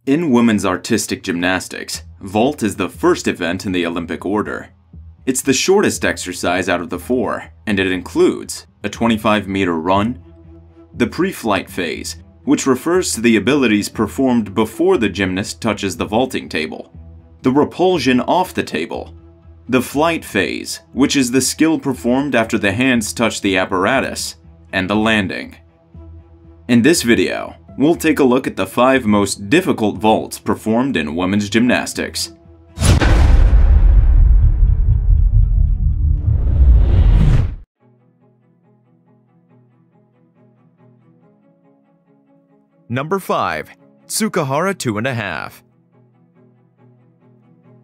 In women's artistic gymnastics, vault is the first event in the Olympic order. It's the shortest exercise out of the four, and it includes a 25-meter run, the pre-flight phase, which refers to the abilities performed before the gymnast touches the vaulting table, the repulsion off the table, the flight phase, which is the skill performed after the hands touch the apparatus, and the landing. In this video, we'll take a look at the 5 most difficult vaults performed in women's gymnastics. Number 5. Tsukahara 2.5.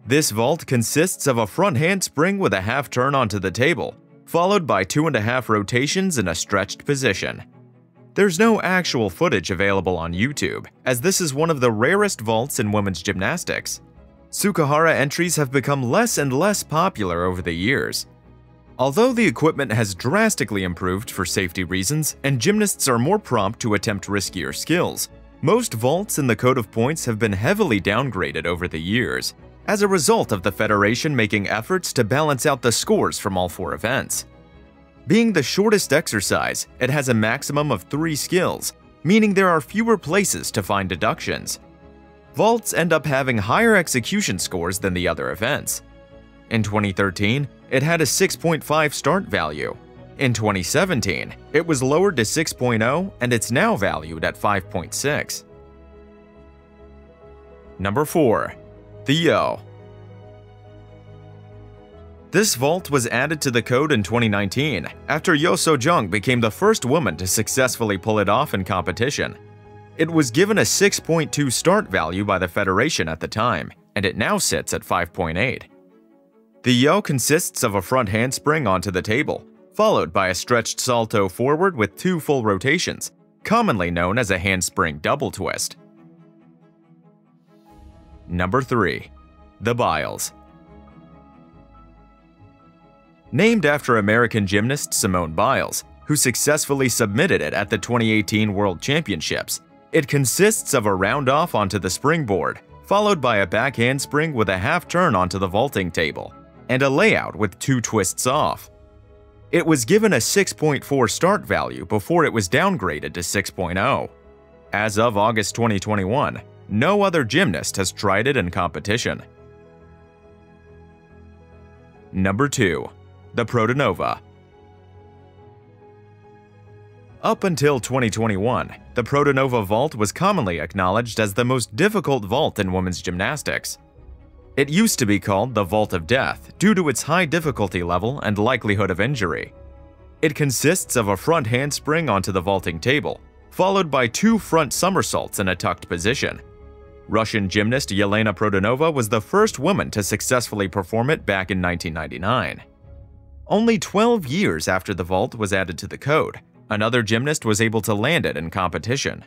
This vault consists of a front handspring with a half turn onto the table, followed by 2.5 rotations in a stretched position. There's no actual footage available on YouTube, as this is one of the rarest vaults in women's gymnastics. Tsukahara entries have become less and less popular over the years. Although the equipment has drastically improved for safety reasons and gymnasts are more prompt to attempt riskier skills, most vaults in the code of points have been heavily downgraded over the years, as a result of the federation making efforts to balance out the scores from all 4 events. Being the shortest exercise, it has a maximum of 3 skills, meaning there are fewer places to find deductions. Vaults end up having higher execution scores than the other events. In 2013, it had a 6.5 start value. In 2017, it was lowered to 6.0 and it's now valued at 5.6. Number 4. The Yo. This vault was added to the code in 2019 after Yo So-jung became the first woman to successfully pull it off in competition. It was given a 6.2 start value by the federation at the time, and it now sits at 5.8. The Yo consists of a front handspring onto the table, followed by a stretched salto forward with 2 full rotations, commonly known as a handspring double twist. Number 3. The Biles. Named after American gymnast Simone Biles, who successfully submitted it at the 2018 World Championships, it consists of a round-off onto the springboard, followed by a back handspring with a half turn onto the vaulting table, and a layout with 2 twists off. It was given a 6.4 start value before it was downgraded to 6.0. As of August 2021, no other gymnast has tried it in competition. Number 2. The Protonova. Up until 2021, the Protonova vault was commonly acknowledged as the most difficult vault in women's gymnastics. It used to be called the Vault of Death due to its high difficulty level and likelihood of injury. It consists of a front handspring onto the vaulting table, followed by 2 front somersaults in a tucked position. Russian gymnast Yelena Protonova was the first woman to successfully perform it back in 1999. Only 12 years after the vault was added to the code, another gymnast was able to land it in competition.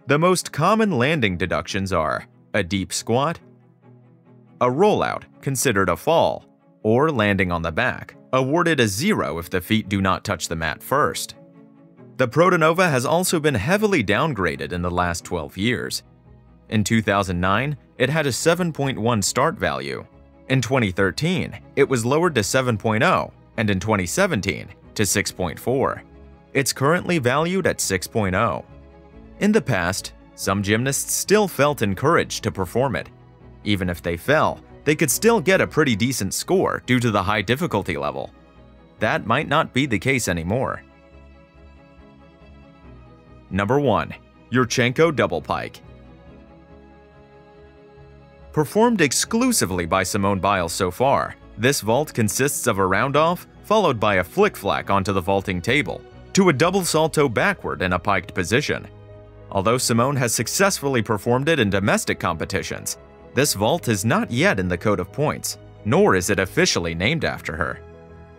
The most common landing deductions are a deep squat, a rollout, considered a fall, or landing on the back, awarded a 0 if the feet do not touch the mat first. The Protonova has also been heavily downgraded in the last 12 years. In 2009, it had a 7.1 start value. In 2013, it was lowered to 7.0, and in 2017, to 6.4. It's currently valued at 6.0. In the past, some gymnasts still felt encouraged to perform it. Even if they fell, they could still get a pretty decent score due to the high difficulty level. That might not be the case anymore. Number 1. Yurchenko Double Pike. Performed exclusively by Simone Biles so far, this vault consists of a round-off followed by a flick-flack onto the vaulting table, to a double salto backward in a piked position. Although Simone has successfully performed it in domestic competitions, this vault is not yet in the code of points, nor is it officially named after her.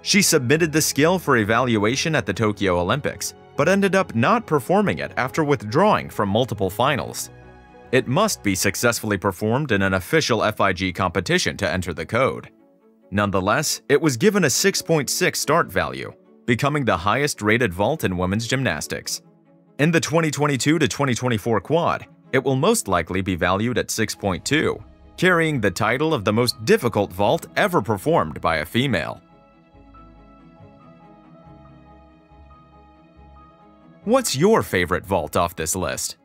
She submitted the skill for evaluation at the Tokyo Olympics, but ended up not performing it after withdrawing from multiple finals. It must be successfully performed in an official FIG competition to enter the code. Nonetheless, it was given a 6.6 start value, becoming the highest rated vault in women's gymnastics. In the 2022 to 2024 quad, it will most likely be valued at 6.2, carrying the title of the most difficult vault ever performed by a female. What's your favorite vault off this list?